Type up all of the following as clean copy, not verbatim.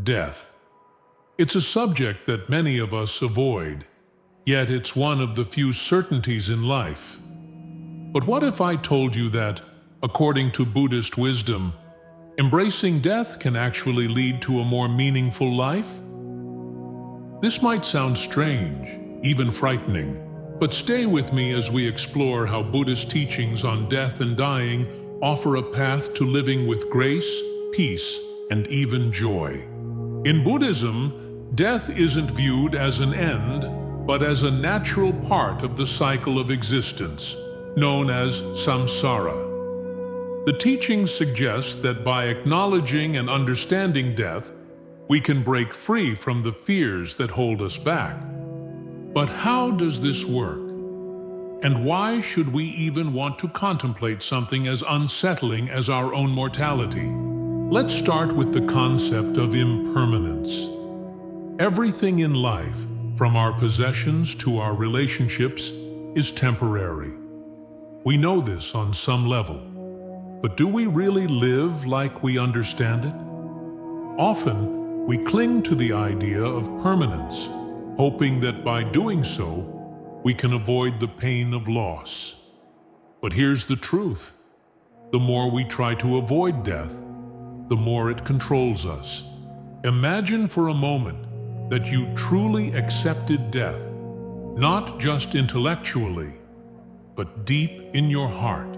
Death. It's a subject that many of us avoid, yet it's one of the few certainties in life. But what if I told you that, according to Buddhist wisdom, embracing death can actually lead to a more meaningful life? This might sound strange, even frightening, but stay with me as we explore how Buddhist teachings on death and dying offer a path to living with grace, peace, and even joy. In Buddhism, death isn't viewed as an end, but as a natural part of the cycle of existence, known as samsara. The teachings suggest that by acknowledging and understanding death, we can break free from the fears that hold us back. But how does this work? And why should we even want to contemplate something as unsettling as our own mortality? Let's start with the concept of impermanence. Everything in life, from our possessions to our relationships, is temporary. We know this on some level, but do we really live like we understand it? Often, we cling to the idea of permanence, hoping that by doing so, we can avoid the pain of loss. But here's the truth. The more we try to avoid death, the more it controls us. Imagine for a moment that you truly accepted death, not just intellectually, but deep in your heart.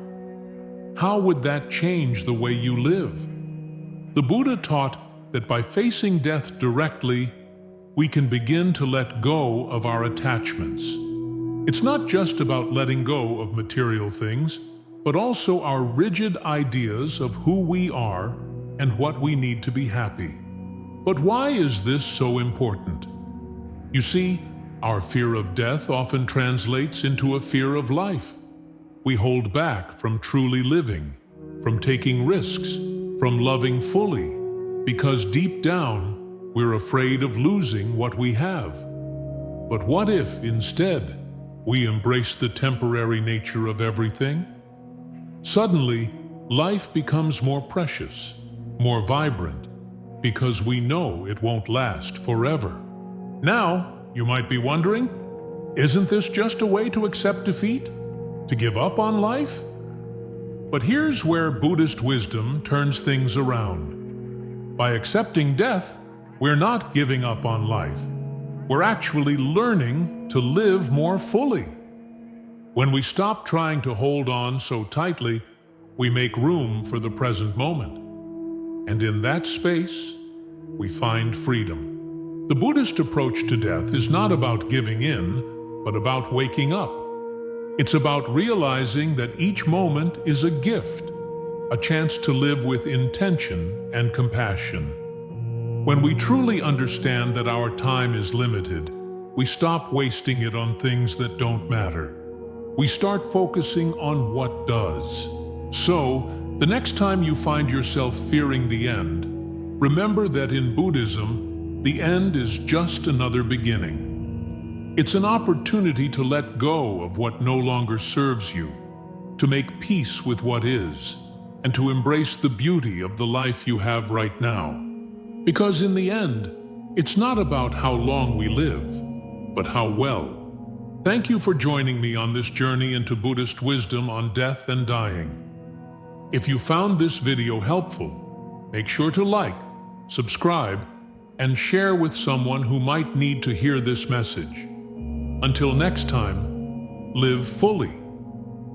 How would that change the way you live? The Buddha taught that by facing death directly, we can begin to let go of our attachments. It's not just about letting go of material things, but also our rigid ideas of who we are and what we need to be happy. But why is this so important? You see, our fear of death often translates into a fear of life. We hold back from truly living, from taking risks, from loving fully, because deep down, we're afraid of losing what we have. But what if, instead, we embrace the temporary nature of everything? Suddenly, life becomes more precious, more vibrant, because we know it won't last forever. Now, you might be wondering, isn't this just a way to accept defeat? To give up on life? But here's where Buddhist wisdom turns things around. By accepting death, we're not giving up on life. We're actually learning to live more fully. When we stop trying to hold on so tightly, we make room for the present moment. And in that space, we find freedom. The Buddhist approach to death is not about giving in, but about waking up. It's about realizing that each moment is a gift, a chance to live with intention and compassion. When we truly understand that our time is limited, we stop wasting it on things that don't matter. We start focusing on what does. So, the next time you find yourself fearing the end, remember that in Buddhism, the end is just another beginning. It's an opportunity to let go of what no longer serves you, to make peace with what is, and to embrace the beauty of the life you have right now. Because in the end, it's not about how long we live, but how well. Thank you for joining me on this journey into Buddhist wisdom on death and dying. If you found this video helpful, make sure to like, subscribe, and share with someone who might need to hear this message. Until next time, live fully,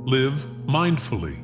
live mindfully.